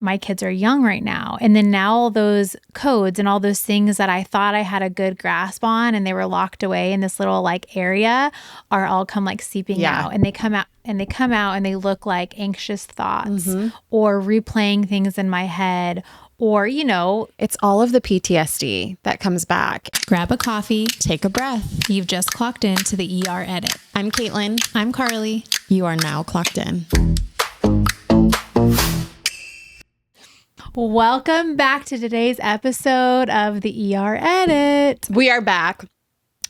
my kids are young right now. And then now all those codes and all those things that I thought I had a good grasp on and they were locked away in this little like area are all come like seeping out, and they come out and they look like anxious thoughts or replaying things in my head, or, you know, it's all of the PTSD that comes back. Grab a coffee, take a breath. You've just clocked into the ER Edit. I'm Caitlin. I'm Karlie. You are now clocked in. Welcome back to today's episode of the ER Edit. We are back.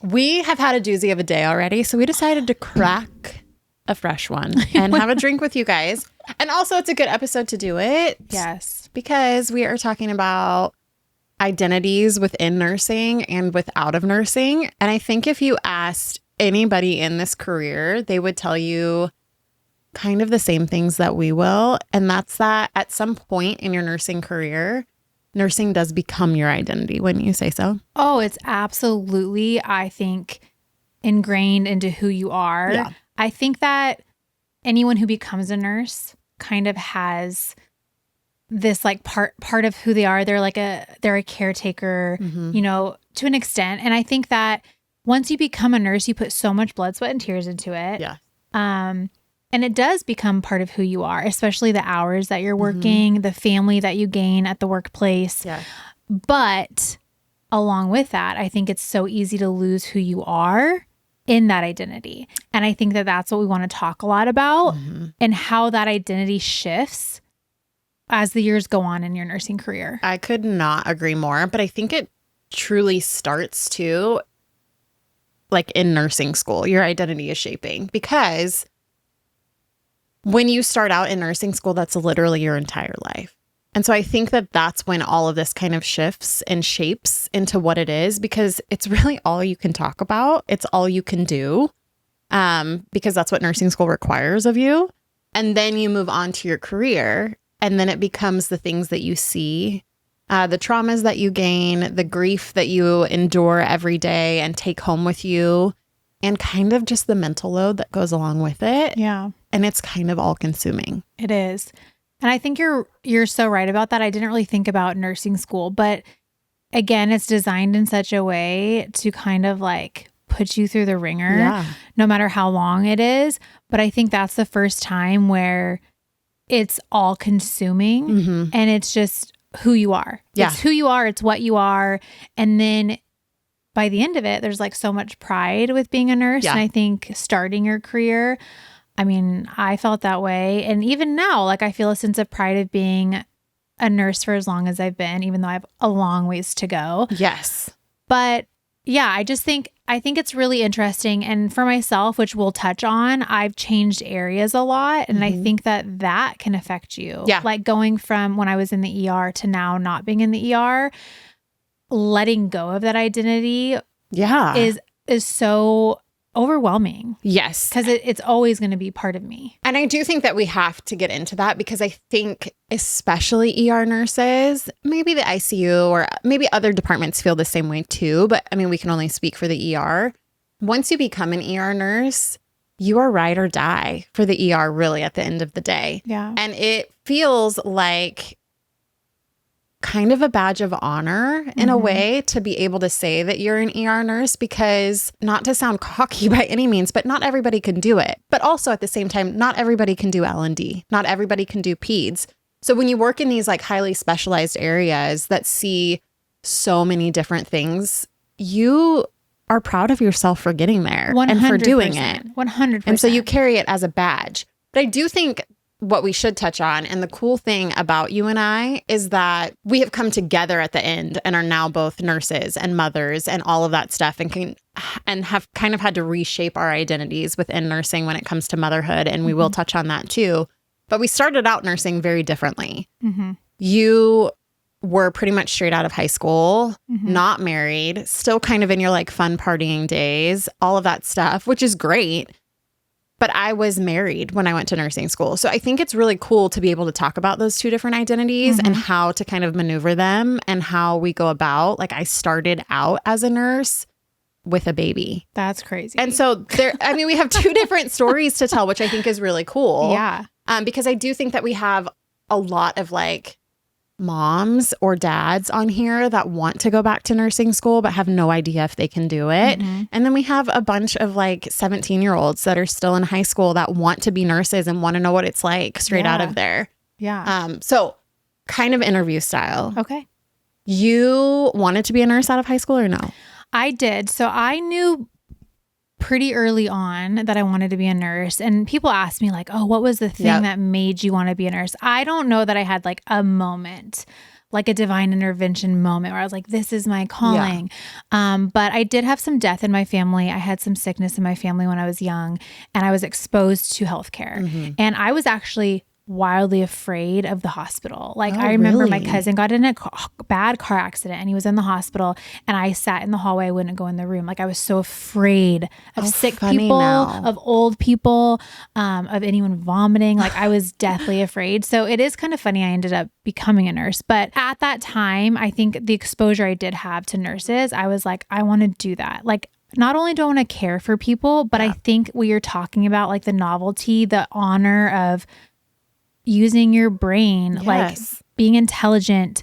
We have had a doozy of a day already, so we decided to crack a fresh one and have a drink with you guys. And also, it's a good episode to do it. Yes. Because we are talking about identities within nursing and out of nursing. And I think if you asked anybody in this career, they would tell you kind of the same things that we will. And that's that at some point in your nursing career, nursing does become your identity, wouldn't you say so? Oh, it's absolutely, I think, ingrained into who you are. Yeah. I think that anyone who becomes a nurse kind of has this like part of who they are. They're a caretaker, you know, to an extent. And I think that once you become a nurse, you put so much blood, sweat, and tears into it. Yeah. And it does become part of who you are, especially the hours that you're working, the family that you gain at the workplace. Yeah. But along with that, I think it's so easy to lose who you are in that identity. And I think that that's what we want to talk a lot about and how that identity shifts as the years go on in your nursing career. I could not agree more, but I think it truly starts to like in nursing school, your identity is shaping, because when you start out in nursing school, that's literally your entire life. And so I think that that's when all of this kind of shifts and shapes into what it is, because it's really all you can talk about. It's all you can do, because that's what nursing school requires of you. And then you move on to your career, and then it becomes the things that you see, the traumas that you gain, the grief that you endure every day and take home with you, and kind of just the mental load that goes along with it. Yeah. And it's kind of all consuming. It is. And I think you're so right about that. I didn't really think about nursing school, but again, it's designed in such a way to kind of like put you through the ringer, no matter how long it is. But I think that's the first time where it's all consuming and it's just who you are. Yeah. It's who you are. It's what you are. And then by the end of it, there's like so much pride with being a nurse. Yeah. And I think starting your career, I mean, I felt that way. And even now, like I feel a sense of pride of being a nurse for as long as I've been, even though I have a long ways to go. Yes. But yeah, I think it's really interesting. And for myself, which we'll touch on, I've changed areas a lot. And I think that can affect you. Yeah. Like going from when I was in the ER to now not being in the ER, letting go of that identity is so overwhelming. Yes. Because it's always going to be part of me. And I do think that we have to get into that, because I think especially ER nurses, maybe the ICU or maybe other departments feel the same way too. But I mean, we can only speak for the ER. Once you become an ER nurse, you are ride or die for the ER really at the end of the day. Yeah. And it feels like kind of a badge of honor in a way to be able to say that you're an ER nurse, because not to sound cocky by any means, but not everybody can do it. But also at the same time, not everybody can do L&D. Not everybody can do peds. So when you work in these like highly specialized areas that see so many different things, you are proud of yourself for getting there 100%, and for doing it. 100%. And so you carry it as a badge. But I do think what we should touch on, and the cool thing about you and I, is that we have come together at the end and are now both nurses and mothers and all of that stuff, and have kind of had to reshape our identities within nursing when it comes to motherhood. And we will touch on that too. But we started out nursing very differently. You were pretty much straight out of high school, not married, still kind of in your like fun partying days, all of that stuff, which is great. But I was married when I went to nursing school. So I think it's really cool to be able to talk about those two different identities and how to kind of maneuver them and how we go about. Like, I started out as a nurse with a baby. That's crazy. And so we have two different stories to tell, which I think is really cool. Yeah. Because I do think that we have a lot of like moms or dads on here that want to go back to nursing school but have no idea if they can do it. Mm-hmm. And then we have a bunch of like 17-year-olds that are still in high school that want to be nurses and want to know what it's like straight out of there. Yeah. So kind of interview style. Okay. You wanted to be a nurse out of high school or no? I did. So I knew pretty early on that I wanted to be a nurse. And people ask me like, oh, what was the thing that made you want to be a nurse? I don't know that I had like a moment, like a divine intervention moment where I was like, this is my calling. But I did have some death in my family. I had some sickness in my family when I was young, and I was exposed to healthcare. Mm-hmm. And I was actually wildly afraid of the hospital. Like I remember my cousin got in a bad car accident and he was in the hospital, and I sat in the hallway. I wouldn't go in the room. Like I was so afraid of sick people, of old people, of anyone vomiting. Like I was deathly afraid. So it is kind of funny I ended up becoming a nurse. But at that time, I think the exposure I did have to nurses, I was like, I want to do that. Like not only do I want to care for people, but I think what you're talking about, like the novelty, the honor of using your brain, like being intelligent.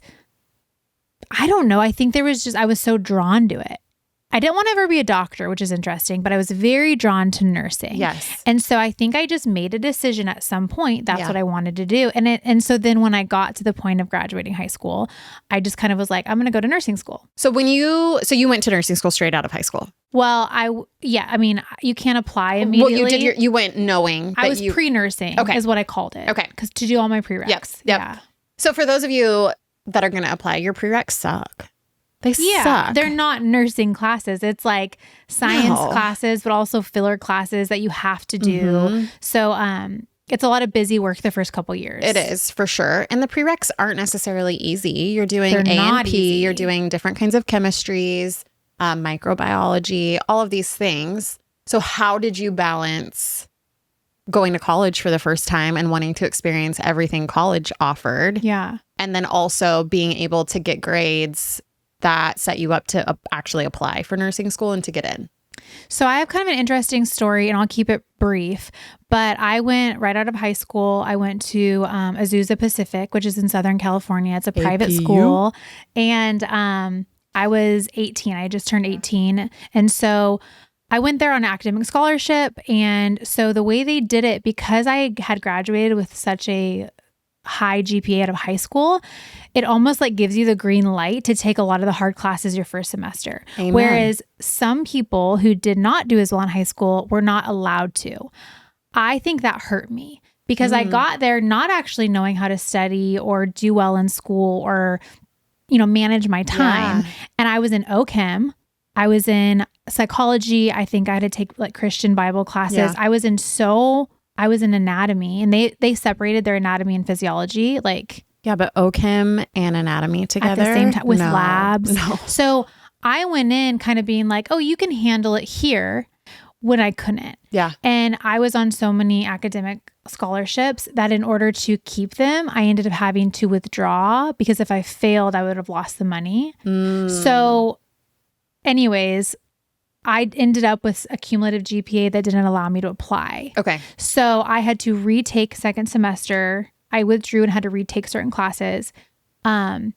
I don't know. I think I was so drawn to it. I didn't want to ever be a doctor, which is interesting, but I was very drawn to nursing. Yes. And so I think I just made a decision at some point. That's what I wanted to do. And so then when I got to the point of graduating high school, I just kind of was like, I'm going to go to nursing school. So you went to nursing school straight out of high school? Well, I mean, you can't apply immediately. Well, you went knowing. I was pre-nursing is what I called it. Okay. Because to do all my prereqs. Yep. Yeah. So for those of you that are going to apply, your prereqs suck. They suck. They're not nursing classes. It's like science classes, but also filler classes that you have to do. Mm-hmm. So it's a lot of busy work the first couple years. It is, for sure. And the prereqs aren't necessarily easy. You're doing A&P, you're doing different kinds of chemistries, microbiology, all of these things. So how did you balance going to college for the first time and wanting to experience everything college offered? Yeah. And then also being able to get grades that set you up to actually apply for nursing school and to get in? So I have kind of an interesting story, and I'll keep it brief, but I went right out of high school. I went to Azusa Pacific, which is in Southern California. It's a private school. And I was 18. I just turned 18. And so I went there on an academic scholarship. And so the way they did it, because I had graduated with such a high GPA out of high school, it almost like gives you the green light to take a lot of the hard classes your first semester. Amen. Whereas some people who did not do as well in high school were not allowed to. I think that hurt me because I got there not actually knowing how to study or do well in school or, manage my time. Yeah. And I was in OChem. I was in psychology. I think I had to take like Christian Bible classes. Yeah. I was in anatomy, and they separated their anatomy and physiology. But OChem and anatomy together? At the same time with labs. No. So I went in kind of being like, oh, you can handle it here, when I couldn't. Yeah. And I was on so many academic scholarships that in order to keep them, I ended up having to withdraw because if I failed, I would have lost the money. So anyways, I ended up with a cumulative GPA that didn't allow me to apply. Okay. So I had to retake second semester. I withdrew and had to retake certain classes. And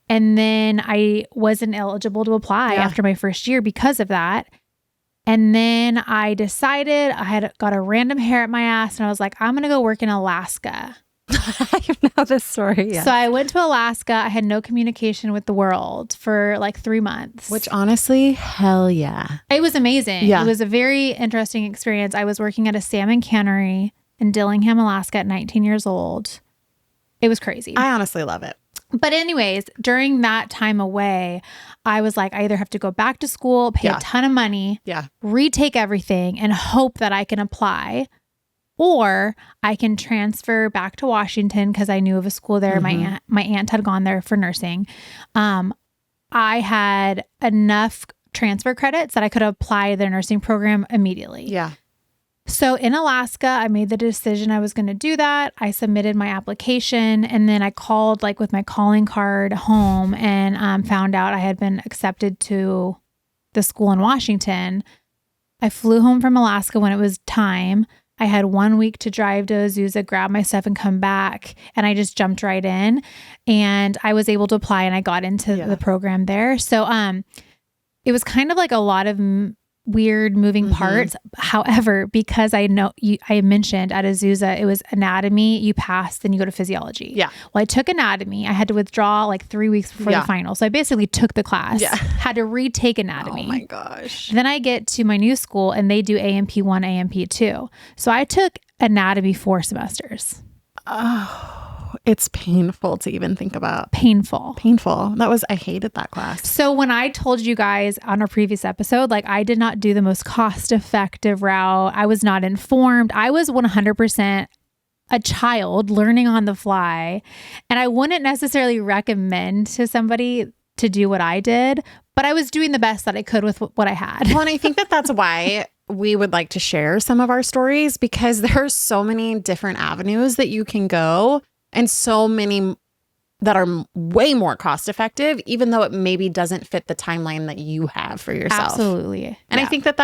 then I wasn't eligible to apply after my first year because of that. And then I decided I had got a random hair at my ass and I was like, I'm going to go work in Alaska. I know this story. Yeah. So I went to Alaska. I had no communication with the world for like 3 months. Which honestly, hell yeah. It was amazing. Yeah. It was a very interesting experience. I was working at a salmon cannery in Dillingham, Alaska at 19 years old. It was crazy. I honestly love it. But anyways, during that time away, I was like, I either have to go back to school, pay a ton of money, retake everything and hope that I can apply, or I can transfer back to Washington because I knew of a school there. Mm-hmm. My aunt had gone there for nursing. I had enough transfer credits that I could apply to their nursing program immediately. Yeah. So in Alaska, I made the decision I was going to do that. I submitted my application and then I called with my calling card home and found out I had been accepted to the school in Washington. I flew home from Alaska when it was time. I had 1 week to drive to Azusa, grab my stuff and come back. And I just jumped right in and I was able to apply and I got into the program there. So, it was kind of like a lot of weird moving parts. However, because I mentioned at Azusa, it was anatomy, you pass, then you go to physiology. Yeah. Well, I took anatomy. I had to withdraw like 3 weeks before the final. So I basically took the class, had to retake anatomy. Oh my gosh. Then I get to my new school and they do AMP1, AMP2. So I took anatomy 4 semesters. Oh, it's painful to even think about. Painful. I hated that class. So when I told you guys on our previous episode, like I did not do the most cost-effective route. I was not informed. I was 100% a child learning on the fly. And I wouldn't necessarily recommend to somebody to do what I did, but I was doing the best that I could with what I had. Well, and I think that that's why we would like to share some of our stories, because there are so many different avenues that you can go and so many that are way more cost effective, even though it maybe doesn't fit the timeline that you have for yourself. Absolutely. And I think that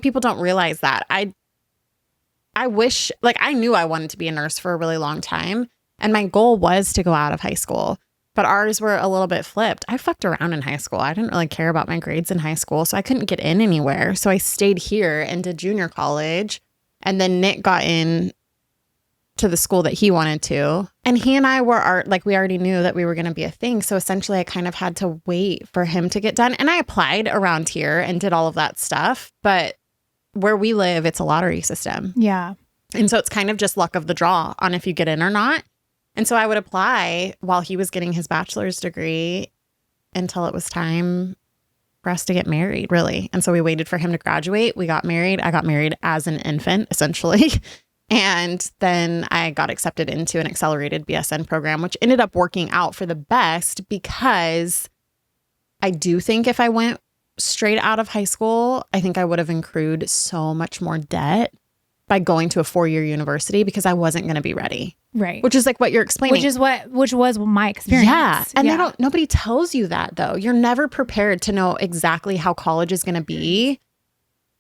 people don't realize that. I wish, like, I knew I wanted to be a nurse for a really long time. And my goal was to go out of high school, but ours were a little bit flipped. I fucked around in high school. I didn't really care about my grades in high school, so I couldn't get in anywhere. So I stayed here and did junior college. And then Nick got in to the school that he wanted to. And he and I were we already knew that we were going to be a thing. So essentially I kind of had to wait for him to get done. And I applied around here and did all of that stuff. But where we live, it's a lottery system. Yeah. And so it's kind of just luck of the draw on if you get in or not. And so I would apply while he was getting his bachelor's degree until it was time for us to get married, really. And so we waited for him to graduate. We got married. I got married as an infant, essentially. And then I got accepted into an accelerated BSN program, which ended up working out for the best, because I do think if I went straight out of high school, I think I would have accrued so much more debt by going to a 4-year university, because I wasn't going to be ready. Right. Which is like what you're explaining. Which was my experience. Yeah. And nobody tells you that, though. You're never prepared to know exactly how college is going to be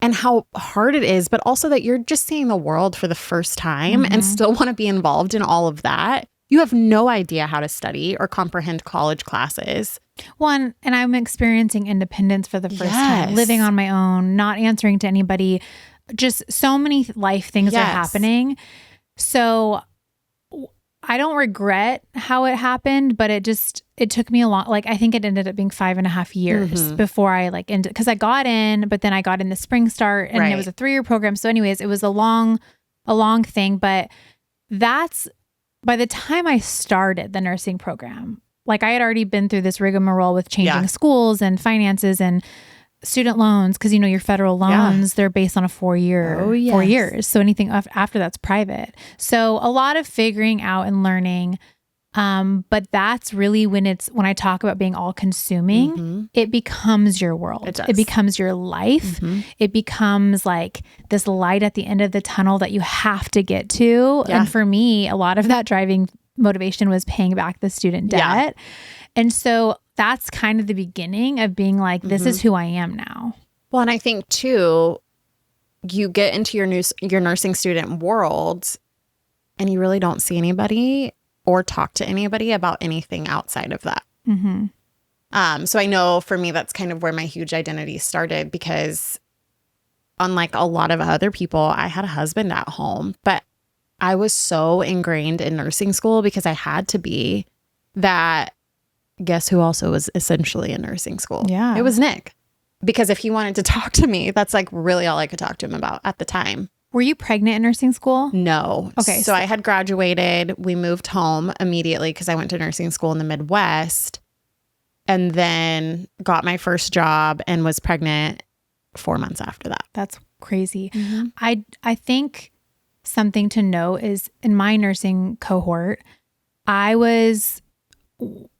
and how hard it is, but also that you're just seeing the world for the first time and still want to be involved in all of that. You have no idea how to study or comprehend college classes. One, and I'm experiencing independence for the first time, living on my own, not answering to anybody. Just so many life things are happening. So I don't regret how it happened, but it took me a long, like, I think it ended up being 5.5 years before I ended, because I got in, but then I got in the spring start and it was a 3-year program. So anyways, it was a long thing, but that's by the time I started the nursing program, like I had already been through this rigmarole with changing schools and finances and student loans, because your federal loans, they're based on a 4 years. So anything after that's private. So a lot of figuring out and learning. But that's really when I talk about being all consuming, it becomes your world. It becomes your life. It becomes like this light at the end of the tunnel that you have to get to. Yeah. And for me, a lot of that driving motivation was paying back the student debt. Yeah. And so that's kind of the beginning of being like, this is who I am now. Well, and I think too, you get into your nursing student world and you really don't see anybody or talk to anybody about anything outside of that. So I know for me, that's kind of where my huge identity started, because unlike a lot of other people, I had a husband at home, but I was so ingrained in nursing school because I had to be, that guess who also was essentially in nursing school? Yeah. It was Nick. Because if he wanted to talk to me, that's like really all I could talk to him about at the time. Were you pregnant in nursing school? No. Okay. So I had graduated. We moved home immediately because I went to nursing school in the Midwest, and then got my first job and was pregnant 4 months after that. That's crazy. I think something to note is in my nursing cohort, I was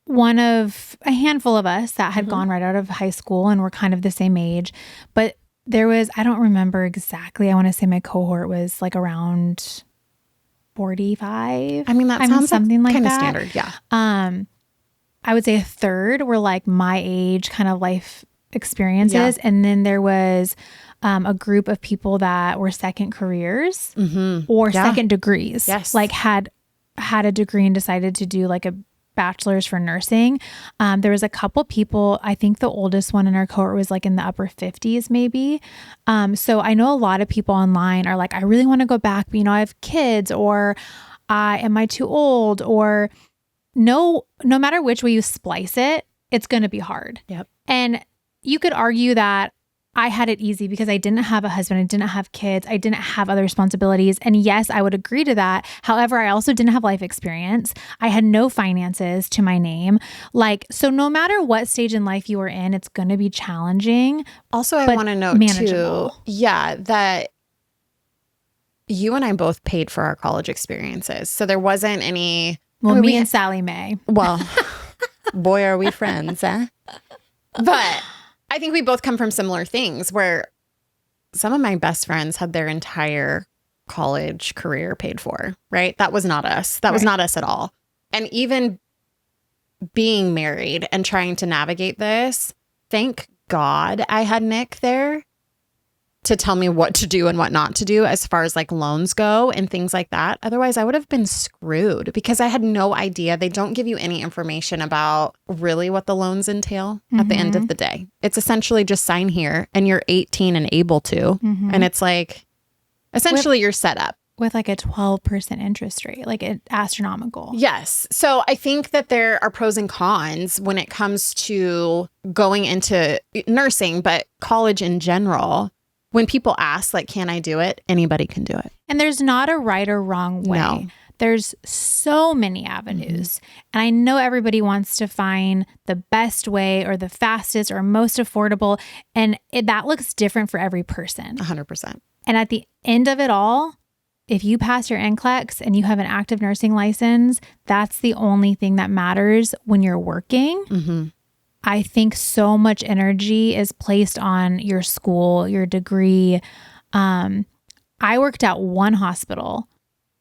one of a handful of us that had gone right out of high school and were kind of the same age. But there was, I don't remember exactly. I want to say my cohort was like around 45. I mean, that sounds something like kind that. of standard. Yeah. I would say a third were like my age kind of life experiences. Yeah. And then there was a group of people that were second careers or second degrees. Yes. Like had a degree and decided to do like a bachelor's for nursing. There was a couple people, I think the oldest one in our cohort was like in the upper 50s maybe. So I know a lot of people online are like, I really want to go back, but I have kids, or am I too old? Or no matter which way you splice it, it's going to be hard. Yep. And you could argue that I had it easy because I didn't have a husband. I didn't have kids. I didn't have other responsibilities. And yes, I would agree to that. However, I also didn't have life experience. I had no finances to my name. So no matter what stage in life you were in, it's going to be challenging. Also, I want to note too, that you and I both paid for our college experiences. So there wasn't any... Well, me and Sally Mae. Well, boy, are we friends, eh? But... I think we both come from similar things where some of my best friends had their entire college career paid for, right? That was not us. That was not us at all. And even being married and trying to navigate this, thank God I had Nick there to tell me what to do and what not to do as far as like loans go and things like that. Otherwise, I would have been screwed because I had no idea. They don't give you any information about really what the loans entail at the end of the day. It's essentially just sign here and you're 18 and able to. And it's like, essentially you're set up. With like a 12% interest rate, like astronomical. Yes. So I think that there are pros and cons when it comes to going into nursing, but college in general. When people ask, like, can I do it? Anybody can do it. And there's not a right or wrong way. No. There's so many avenues. And I know everybody wants to find the best way or the fastest or most affordable. And that looks different for every person. 100%. And at the end of it all, if you pass your NCLEX and you have an active nursing license, that's the only thing that matters when you're working. I think so much energy is placed on your school, your degree. I worked at one hospital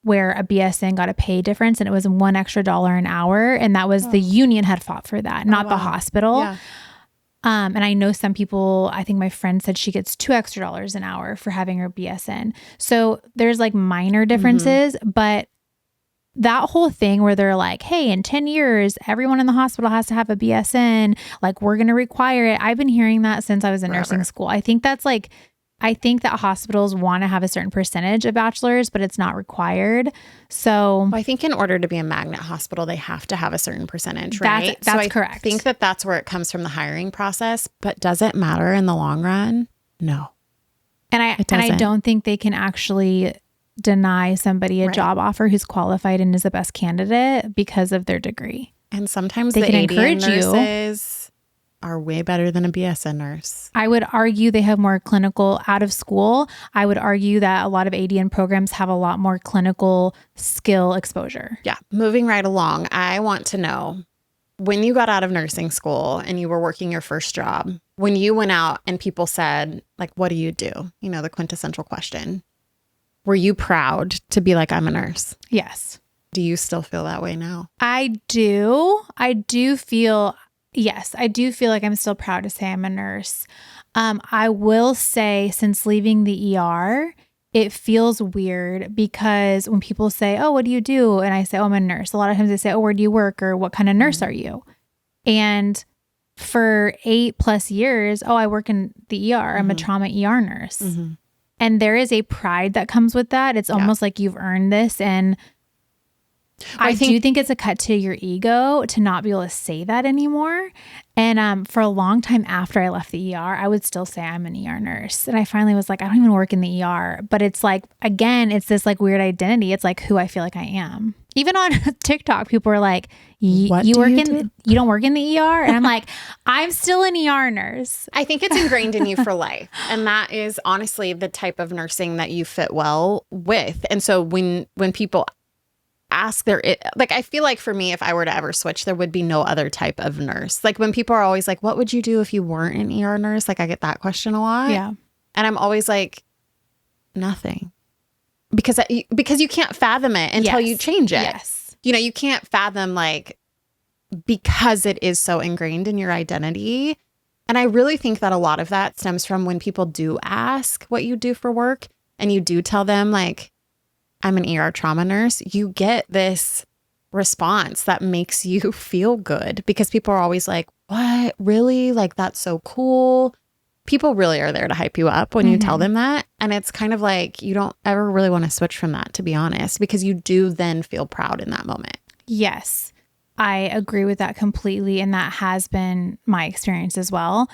where a BSN got a pay difference and it was $1 extra an hour. And that was the union had fought for that, not the hospital. Yeah. And I know some people, I think my friend said she gets $2 extra an hour for having her BSN. So there's like minor differences, but that whole thing where they're like, hey, in 10 years, everyone in the hospital has to have a BSN. Like, we're going to require it. I've been hearing that since I was in nursing school. I think that hospitals want to have a certain percentage of bachelors, but it's not required. So I think in order to be a magnet hospital, they have to have a certain percentage, right? That's correct. I think that's where it comes from, the hiring process. But does it matter in the long run? No. And I don't think they can actually deny somebody a job offer who's qualified and is the best candidate because of their degree. And sometimes they the can ADN encourage nurses are way better than a BSN nurse. I would argue they have more clinical out of school. I would argue that a lot of ADN programs have a lot more clinical skill exposure. Yeah. Moving right along, I want to know, when you got out of nursing school and you were working your first job, when you went out and people said, like, what do you do? You know, the quintessential question. Were you proud to be like, I'm a nurse? Yes. Do you still feel that way now? I do. I do feel like I'm still proud to say I'm a nurse. I will say, since leaving the ER, it feels weird because when people say, oh, what do you do? And I say, oh, I'm a nurse. A lot of times they say, oh, where do you work? Or what kind of nurse are you? And for 8+ years, oh, I work in the ER. I'm a trauma ER nurse. And there is a pride that comes with that. It's almost like you've earned this. And I do think it's a cut to your ego to not be able to say that anymore. And for a long time after I left the ER, I would still say I'm an ER nurse. And I finally was like, I don't even work in the ER. But it's like, again, it's this like weird identity. It's like who I feel like I am. Even on TikTok, people are like, you don't work in the ER? And I'm like, I'm still an ER nurse. I think it's ingrained in you for life. And that is honestly the type of nursing that you fit well with. And so when people ask I feel like for me, if I were to ever switch, there would be no other type of nurse. Like when people are always like, what would you do if you weren't an ER nurse? Like I get that question a lot. Yeah. And I'm always like, nothing. Because you can't fathom it until you change it. Yes. You know, you can't fathom, like, because it is so ingrained in your identity, And I really think that a lot of that stems from when people do ask what you do for work and you do tell them like, I'm an ER trauma nurse, you get this response that makes you feel good because people are always like, what? Really? Like, that's so cool. People really are there to hype you up when you tell them that. And it's kind of like, you don't ever really want to switch from that, to be honest, because you do then feel proud in that moment. Yes, I agree with that completely. And that has been my experience as well.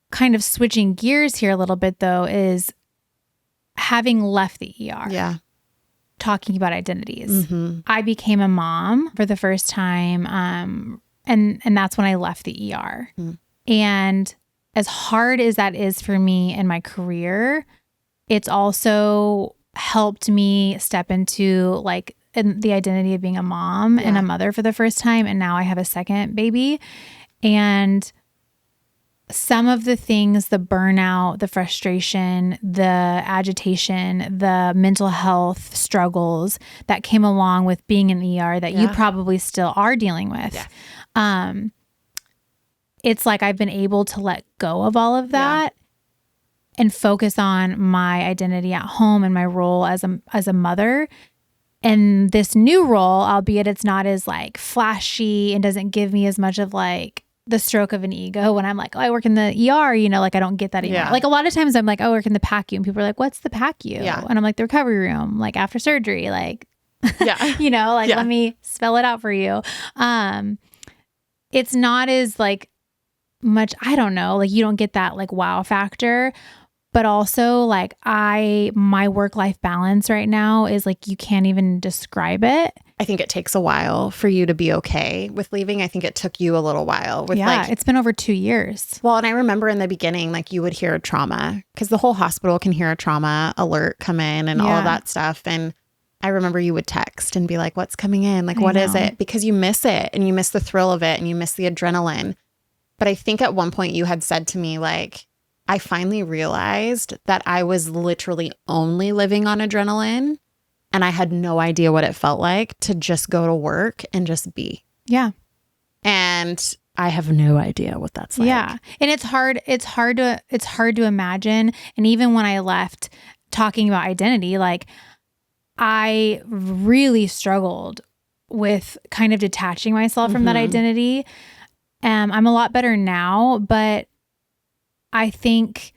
Kind of switching gears here a little bit, though, is having left the ER. Yeah. Talking about identities. I became a mom for the first time. And that's when I left the ER. And as hard as that is for me in my career, it's also helped me step into like the identity of being a mom and a mother for the first time. And now I have a second baby. And some of the things, the burnout, the frustration, the agitation, the mental health struggles that came along with being in the ER that you probably still are dealing with. It's like I've been able to let go of all of that and focus on my identity at home and my role as a mother. And this new role, albeit it's not as like flashy and doesn't give me as much of like the stroke of an ego when I'm like, oh, I work in the ER, you know, like I don't get that anymore. Like a lot of times I'm like, oh, I work in the PACU, and people are like, what's the PACU? And I'm like, the recovery room, like after surgery, like, you know, like let me spell it out for you. It's not as like much, I don't know, like you don't get that like wow factor, but also like my work-life balance right now is like, you can't even describe it. I think it takes a while for you to be okay with leaving. I think it took you a little while. With it's been over 2 years. Well, and I remember in the beginning, like you would hear a trauma because the whole hospital can hear a trauma alert come in and all of that stuff. And I remember you would text and be like, what's coming in? Like, what is it? Because you miss it and you miss the thrill of it and you miss the adrenaline. But I think at one point you had said to me, like, I finally realized that I was literally only living on adrenaline and I had no idea what it felt like to just go to work and just be. Yeah. And I have no idea what that's like. Yeah. And it's hard to imagine. And even when I left talking about identity, like I really struggled with kind of detaching myself from that identity. I'm a lot better now, but I think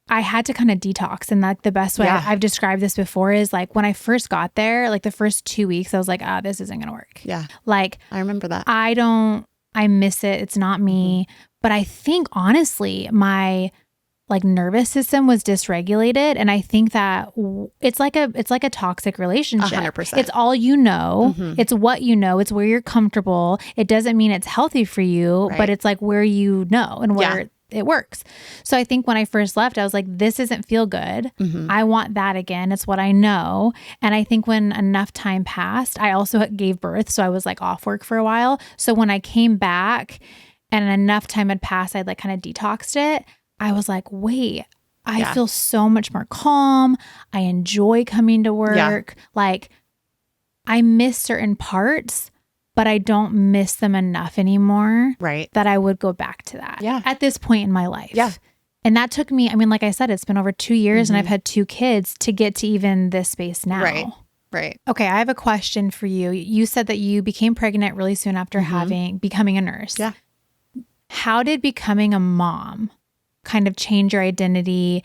I had to kind of detox. And like the best way I've described this before is like when I first got there, like the first 2 weeks, I was like, this isn't going to work. Yeah. Like I remember that. I miss it. It's not me. But I think honestly, my like nervous system was dysregulated. And I think that it's like a toxic relationship. 100%. It's all you know. It's what you know. It's where you're comfortable. It doesn't mean it's healthy for you, but it's like where you know and where it works. So I think when I first left, I was like, this doesn't feel good. I want that again. It's what I know. And I think when enough time passed, I also gave birth. So I was like off work for a while. So when I came back and enough time had passed, I'd like kind of detoxed it. I was like, wait, I feel so much more calm. I enjoy coming to work. Like I miss certain parts, but I don't miss them enough anymore. Right. That I would go back to that at this point in my life. Yeah. And that took me, I mean, like I said, it's been over 2 years and I've had 2 kids to get to even this space now. Right. Okay. I have a question for you. You said that you became pregnant really soon after becoming a nurse. Yeah. How did becoming a mom kind of change your identity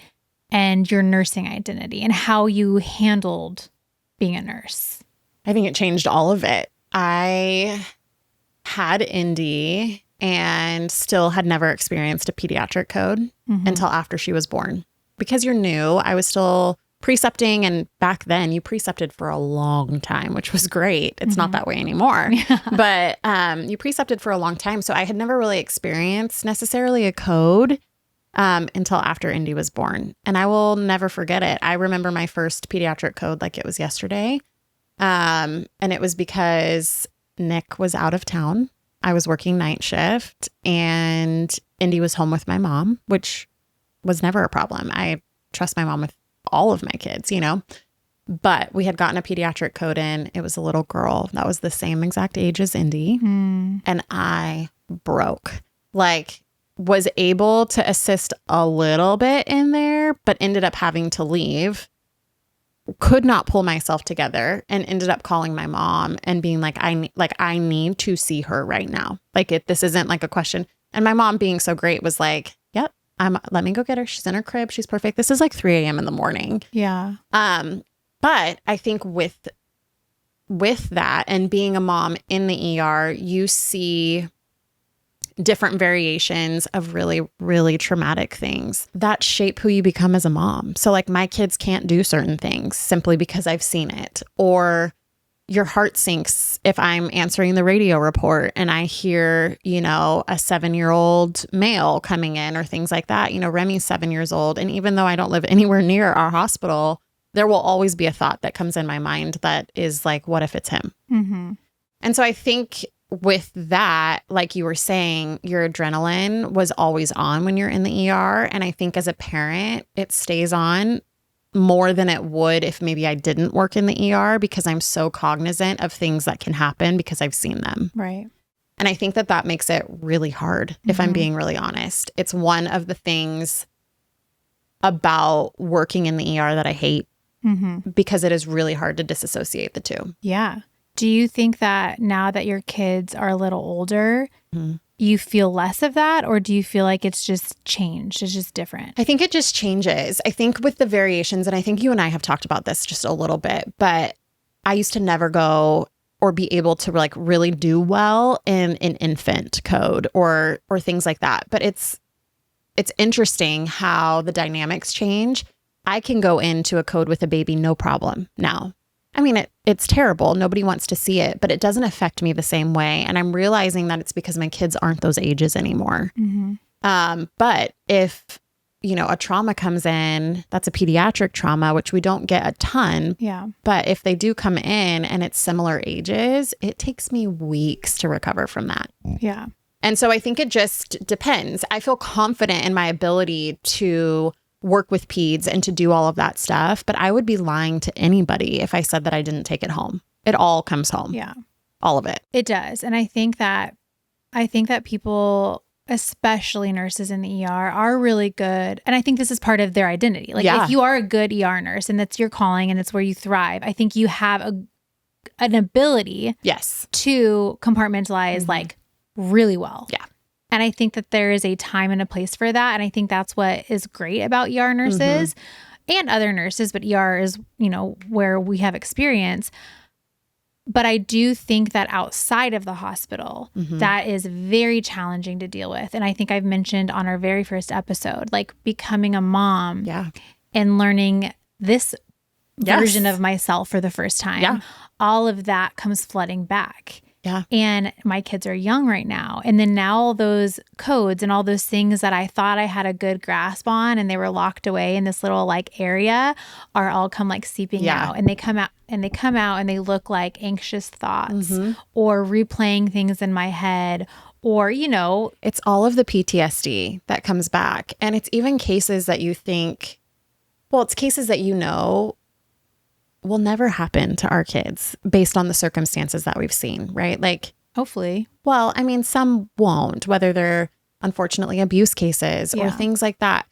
and your nursing identity and how you handled being a nurse? I think it changed all of it. I had Indy and still had never experienced a pediatric code until after she was born. Because you're new, I was still precepting, and back then you precepted for a long time, which was great. It's not that way anymore. But you precepted for a long time. So I had never really experienced necessarily a code until after Indy was born. And I will never forget it. I remember my first pediatric code like it was yesterday. And it was because Nick was out of town. I was working night shift and Indy was home with my mom, which was never a problem. I trust my mom with all of my kids, you know, but we had gotten a pediatric code in. It was a little girl that was the same exact age as Indy. And I broke. Like was able to assist a little bit in there, but ended up having to leave. Could not pull myself together and ended up calling my mom and being like, I need to see her right now. Like this isn't like a question. And my mom, being so great, was like, yep, let me go get her. She's in her crib. She's perfect. This is like 3 a.m. in the morning. Yeah. But I think with that and being a mom in the ER, you see different variations of really, really traumatic things that shape who you become as a mom. So like my kids can't do certain things simply because I've seen it. Or your heart sinks if I'm answering the radio report and I hear, a 7-year-old male coming in or things like that. Remy's 7 years old. And even though I don't live anywhere near our hospital, there will always be a thought that comes in my mind that is like, what if it's him? Mm-hmm. And so I think with that, like you were saying, your adrenaline was always on when you're in the ER. And I think as a parent, it stays on more than it would if maybe I didn't work in the ER, because I'm so cognizant of things that can happen because I've seen them. Right. And I think that makes it really hard, if I'm being really honest. It's one of the things about working in the ER that I hate, because it is really hard to disassociate the two. Yeah. Do you think that now that your kids are a little older, you feel less of that? Or do you feel like it's just changed? It's just different? I think it just changes. I think with the variations, and I think you and I have talked about this just a little bit, but I used to never go or be able to like really do well in an infant code or things like that. But it's interesting how the dynamics change. I can go into a code with a baby, no problem now. I mean, it's terrible. Nobody wants to see it, but it doesn't affect me the same way. And I'm realizing that it's because my kids aren't those ages anymore. But if, a trauma comes in, that's a pediatric trauma, which we don't get a ton. Yeah. But if they do come in and it's similar ages, it takes me weeks to recover from that. Yeah. And so I think it just depends. I feel confident in my ability to work with peds and to do all of that stuff, but I would be lying to anybody if I said that I didn't take it home. It all comes home. Yeah. All of it. It does. And I think that people, especially nurses in the ER, are really good. And I think this is part of their identity. Like if you are a good ER nurse and that's your calling and it's where you thrive, I think you have an ability to compartmentalize like really well. Yeah. And I think that there is a time and a place for that. And I think that's what is great about ER nurses and other nurses, but ER is, where we have experience. But I do think that outside of the hospital, that is very challenging to deal with. And I think I've mentioned on our very first episode, like becoming a mom and learning this version of myself for the first time. Yeah. All of that comes flooding back. Yeah. And my kids are young right now. And then now all those codes and all those things that I thought I had a good grasp on and they were locked away in this little like area are all come like seeping out. And they come out and they look like anxious thoughts or replaying things in my head or, it's all of the PTSD that comes back. And it's even cases that you think, it's cases that will never happen to our kids based on the circumstances that we've seen, right? Like, hopefully. Well, I mean, some won't, whether they're unfortunately abuse cases or things like that.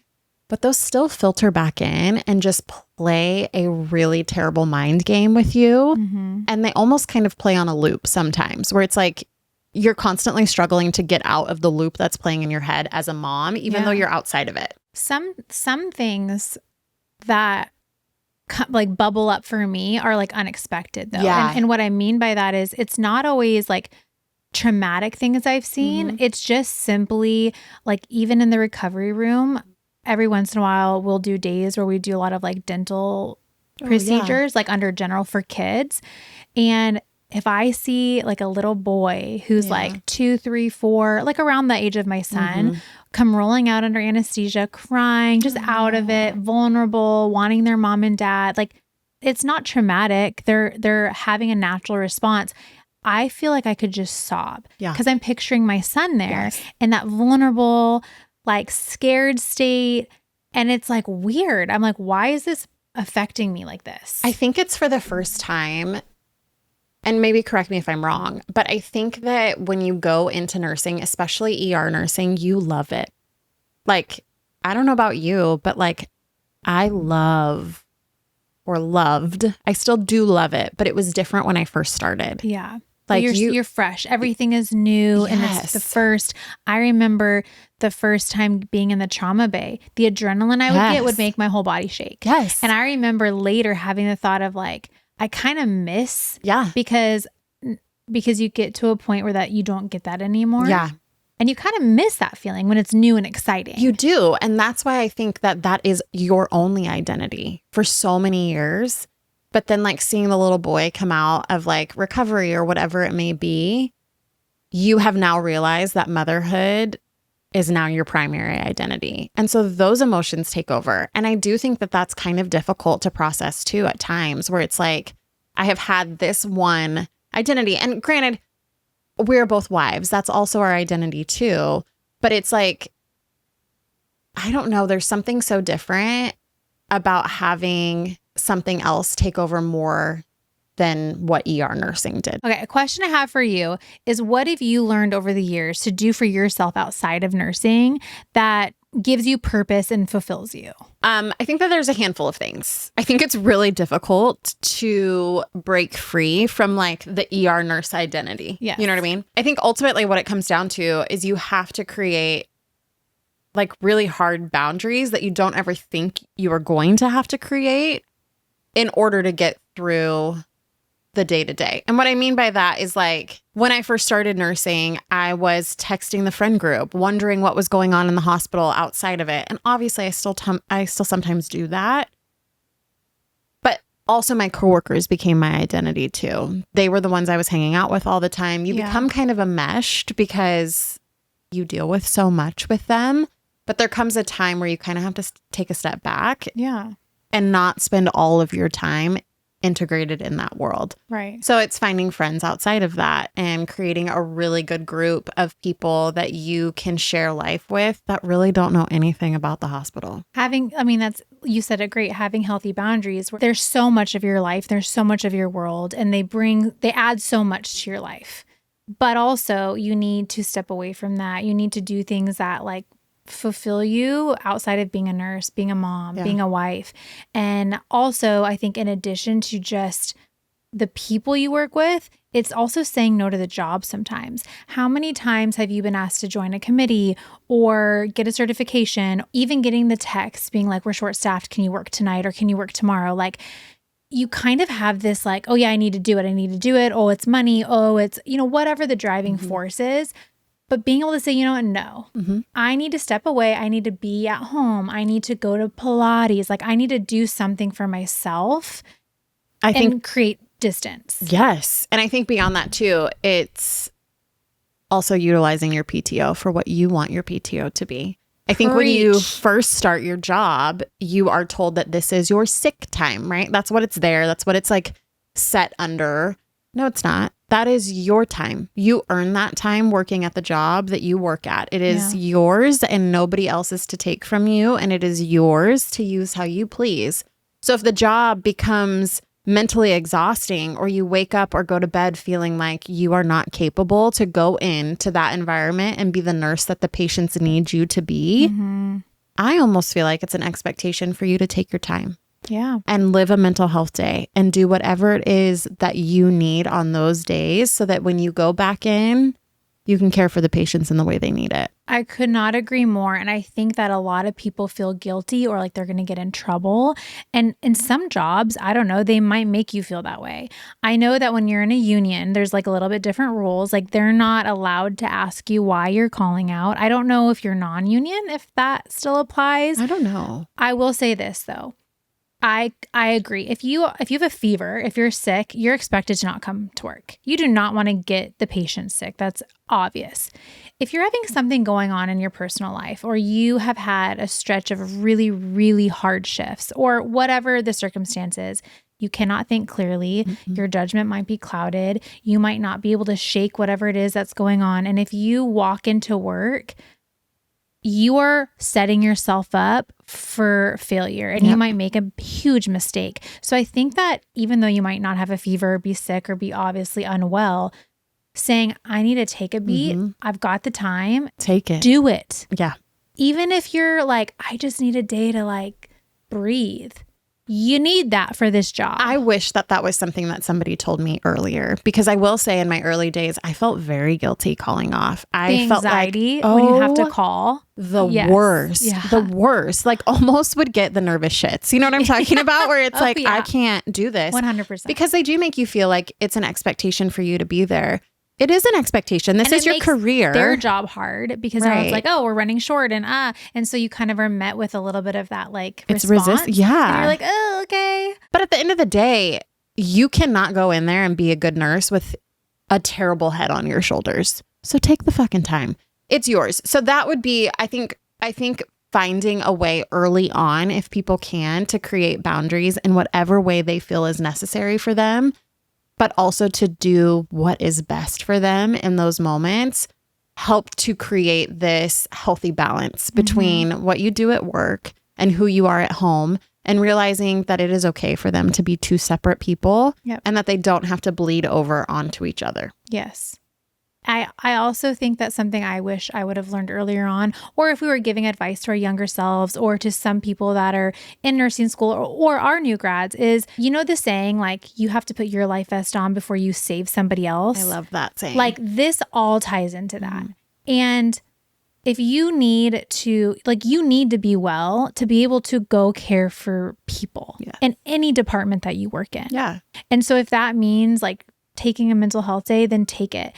But those still filter back in and just play a really terrible mind game with you. And they almost kind of play on a loop sometimes where it's like you're constantly struggling to get out of the loop that's playing in your head as a mom, even though you're outside of it. Some things that like bubble up for me are like unexpected though. And what I mean by that is it's not always like traumatic things I've seen. It's just simply like even in the recovery room, every once in a while we'll do days where we do a lot of like dental procedures like under general for kids. And if I see like a little boy who's like 2, 3, 4, like around the age of my son, come rolling out under anesthesia, crying, just out of it, vulnerable, wanting their mom and dad, like it's not traumatic. They're having a natural response. I feel like I could just sob because I'm picturing my son there in that vulnerable, like scared state. And it's like weird. I'm like, why is this affecting me like this? I think it's for the first time and maybe correct me if I'm wrong, but I think that when you go into nursing, especially ER nursing, you love it. Like, I don't know about you, but like I love or loved, I still do love it, but it was different when I first started. Yeah. Like you're fresh. Everything is new. Yes. And it's the first. I remember the first time being in the trauma bay, the adrenaline I would get would make my whole body shake. Yes. And I remember later having the thought of like, I kind of miss because you get to a point where that you don't get that anymore. Yeah. And you kind of miss that feeling when it's new and exciting. You do. And that's why I think that that is your only identity for so many years. But then like seeing the little boy come out of like recovery or whatever it may be, you have now realized that motherhood is now your primary identity. And so those emotions take over. And I do think that that's kind of difficult to process too at times, where it's like, I have had this one identity. And granted, we're both wives. That's also our identity too. But it's like, I don't know, there's something so different about having something else take over more than what ER nursing did. Okay, a question I have for you is, what have you learned over the years to do for yourself outside of nursing that gives you purpose and fulfills you? I think that there's a handful of things. I think it's really difficult to break free from like the ER nurse identity. Yes. You know what I mean? I think ultimately what it comes down to is you have to create like really hard boundaries that you don't ever think you are going to have to create in order to get through the day to day. And what I mean by that is like when I first started nursing, I was texting the friend group, wondering what was going on in the hospital outside of it. And obviously I still sometimes do that. But also my coworkers became my identity too. They were the ones I was hanging out with all the time. You become kind of enmeshed because you deal with so much with them. But there comes a time where you kind of have to take a step back. Yeah. And not spend all of your time integrated in that world. Right. So it's finding friends outside of that and creating a really good group of people that you can share life with that really don't know anything about the hospital. You said it great, having healthy boundaries. There's so much of your life, there's so much of your world, and they add so much to your life. But also you need to step away from that. You need to do things that like fulfill you outside of being a nurse, being a mom, being a wife. And also, I think in addition to just the people you work with, it's also saying no to the job sometimes. How many times have you been asked to join a committee or get a certification, even getting the text being like, we're short-staffed, can you work tonight or can you work tomorrow? Like, you kind of have this like, oh yeah, I need to do it. Oh, it's money. Oh, it's, whatever the driving force is. But being able to say, no, I need to step away. I need to be at home. I need to go to Pilates. Like I need to do something for myself and create distance. Yes. And I think beyond that too, it's also utilizing your PTO for what you want your PTO to be. I think when you first start your job, you are told that this is your sick time, right? That's what it's there. That's what it's like set under. No, it's not. That is your time. You earn that time working at the job that you work at. It is yours and nobody else's to take from you. And it is yours to use how you please. So if the job becomes mentally exhausting or you wake up or go to bed feeling like you are not capable to go into that environment and be the nurse that the patients need you to be, I almost feel like it's an expectation for you to take your time. Yeah. And live a mental health day and do whatever it is that you need on those days so that when you go back in, you can care for the patients in the way they need it. I could not agree more. And I think that a lot of people feel guilty or like they're going to get in trouble. And in some jobs, I don't know, they might make you feel that way. I know that when you're in a union, there's like a little bit different rules. Like they're not allowed to ask you why you're calling out. I don't know if you're non-union, if that still applies. I don't know. I will say this though. I agree. If you have a fever, if you're sick, you're expected to not come to work. You do not want to get the patient sick. That's obvious. If you're having something going on in your personal life, or you have had a stretch of really, really hard shifts, or whatever the circumstances, you cannot think clearly. Your judgment might be clouded. You might not be able to shake whatever it is that's going on. And if you walk into work you are setting yourself up for failure and you might make a huge mistake. So I think that even though you might not have a fever, be sick, or be obviously unwell, saying, I need to take a beat. I've got the time. Take it. Do it. Yeah. Even if you're like, I just need a day to like breathe. You need that for this job. I wish that that was something that somebody told me earlier, because I will say in my early days, I felt very guilty calling off. I felt anxiety like, when you have to call. The worst. Yeah. The worst. Like almost would get the nervous shits. You know what I'm talking about? Where it's like, I can't do this. 100%. Because they do make you feel like it's an expectation for you to be there. It is an expectation. This is your career. Their job hard because now it's like, oh, we're running short and so you kind of are met with a little bit of that like response. Yeah. And you're like, oh, okay. But at the end of the day, you cannot go in there and be a good nurse with a terrible head on your shoulders. So take the fucking time. It's yours. So that would be, I think finding a way early on, if people can, to create boundaries in whatever way they feel is necessary for them, but also to do what is best for them in those moments, help to create this healthy balance between what you do at work and who you are at home, and realizing that it is okay for them to be two separate people and that they don't have to bleed over onto each other. Yes. I also think that something I wish I would have learned earlier on, or if we were giving advice to our younger selves or to some people that are in nursing school or are new grads, is, you know, the saying, like, you have to put your life vest on before you save somebody else. I love that saying. Like, this all ties into that. And if you need to, like, you need to be well to be able to go care for people in any department that you work in. Yeah. And so if that means like taking a mental health day, then take it.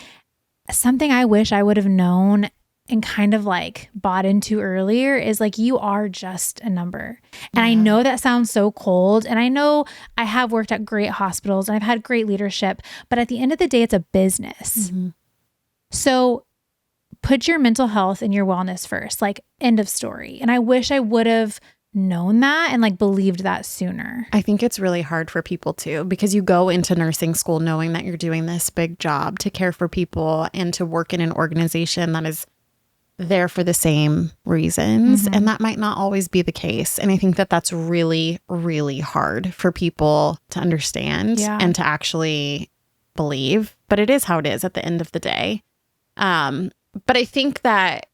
Something I wish I would have known and kind of like bought into earlier is like, you are just a number. And I know that sounds so cold. And I know I have worked at great hospitals and I've had great leadership, but at the end of the day, it's a business. So put your mental health and your wellness first, like, end of story. And I wish I would have known that and like believed that sooner. I think it's really hard for people too, because you go into nursing school knowing that you're doing this big job to care for people and to work in an organization that is there for the same reasons. And that might not always be the case. And I think that that's really, really hard for people to understand and to actually believe. But it is how it is at the end of the day. But I think that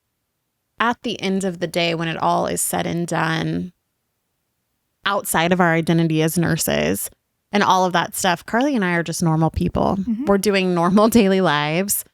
at the end of the day, when it all is said and done, outside of our identity as nurses and all of that stuff, Karlie and I are just normal people. We're doing normal daily lives.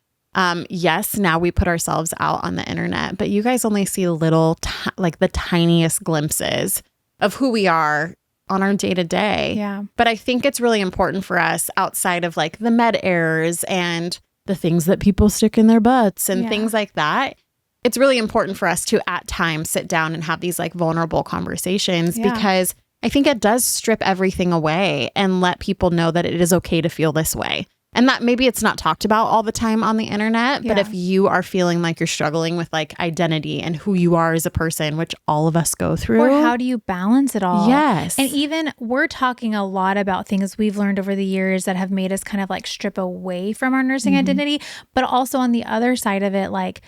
Yes, now we put ourselves out on the internet, but you guys only see little, like the tiniest glimpses of who we are on our day to day. Yeah. But I think it's really important for us, outside of like the med errors and the things that people stick in their butts and things like that. It's really important for us to at times sit down and have these like vulnerable conversations, because I think it does strip everything away and let people know that it is okay to feel this way. And that maybe it's not talked about all the time on the internet, but if you are feeling like you're struggling with like identity and who you are as a person, which all of us go through. Or how do you balance it all? Yes. And even we're talking a lot about things we've learned over the years that have made us kind of like strip away from our nursing identity, but also on the other side of it, like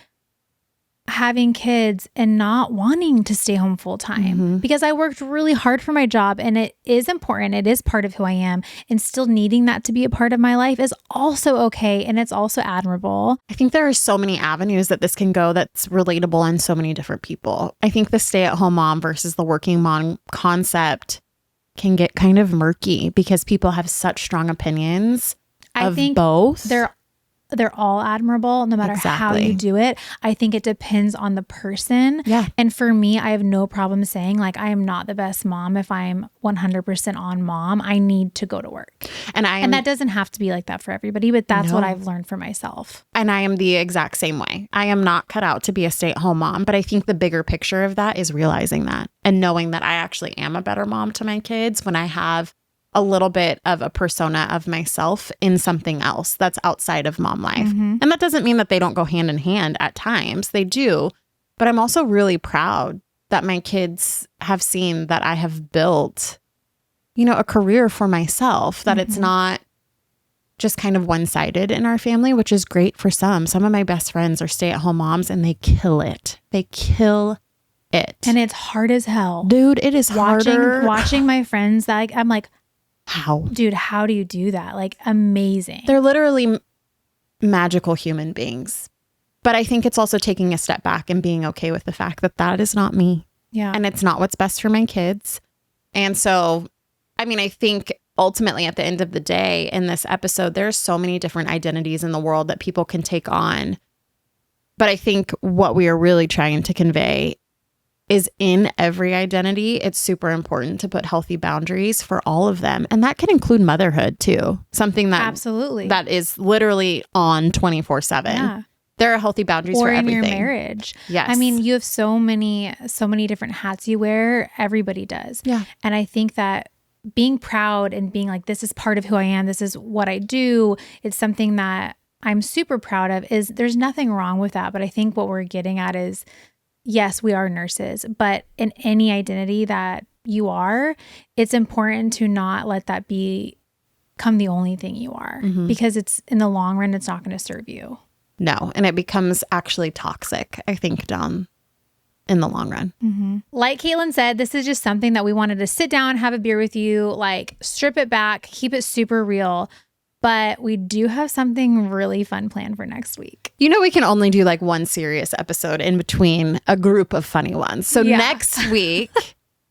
having kids and not wanting to stay home full time because I worked really hard for my job and it is important. It is part of who I am, and still needing that to be a part of my life is also okay. And it's also admirable. I think there are so many avenues that this can go that's relatable on so many different people. I think the stay-at-home mom versus the working mom concept can get kind of murky because people have such strong opinions of both. They're all admirable no matter how you do it. I think it depends on the person. Yeah. And for me, I have no problem saying like, I am not the best mom if I'm 100% on mom. I need to go to work. And that doesn't have to be like that for everybody, but that's what I've learned for myself. And I am the exact same way. I am not cut out to be a stay-at-home mom, but I think the bigger picture of that is realizing that and knowing that I actually am a better mom to my kids when I have a little bit of a persona of myself in something else that's outside of mom life. And that doesn't mean that they don't go hand in hand at times. They do. But I'm also really proud that my kids have seen that I have built, you know, a career for myself, that it's not just kind of one-sided in our family, which is great for some. Some of my best friends are stay-at-home moms and they kill it. They kill it. And it's hard as hell. Dude, it is harder. Watching my friends, like, I'm like, how? Dude, how do you do that? Like, amazing. They're literally magical human beings. But I think it's also taking a step back and being okay with the fact that that is not me. Yeah. And it's not what's best for my kids. And so, I mean, I think ultimately at the end of the day in this episode, there's so many different identities in the world that people can take on. But I think what we are really trying to convey is in every identity, it's super important to put healthy boundaries for all of them. And that can include motherhood too. Something that absolutely that is literally on 24/7. Yeah. There are healthy boundaries or for in everything. your marriage. Yes. I mean, you have so many different hats you wear. Everybody does. Yeah. And I think that being proud and being like, this is part of who I am. This is what I do. It's something that I'm super proud of. Is there's nothing wrong with that. But I think what we're getting at is, yes, we are nurses, but in any identity that you are, it's important to not let that become the only thing you are, because it's in the long run, it's not going to serve you. No. And it becomes actually toxic, I think, down in the long run. Mm-hmm. Like Caitlin said, this is just something that we wanted to sit down, have a beer with you, like strip it back, keep it super real. But we do have something really fun planned for next week. You know, we can only do like one serious episode in between a group of funny ones. So next week,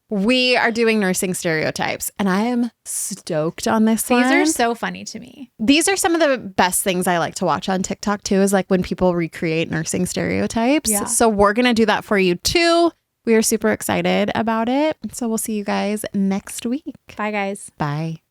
we are doing nursing stereotypes. And I am stoked on this one. These are so funny to me. These are some of the best things I like to watch on TikTok too, is like when people recreate nursing stereotypes. Yeah. So we're going to do that for you too. We are super excited about it. So we'll see you guys next week. Bye, guys. Bye.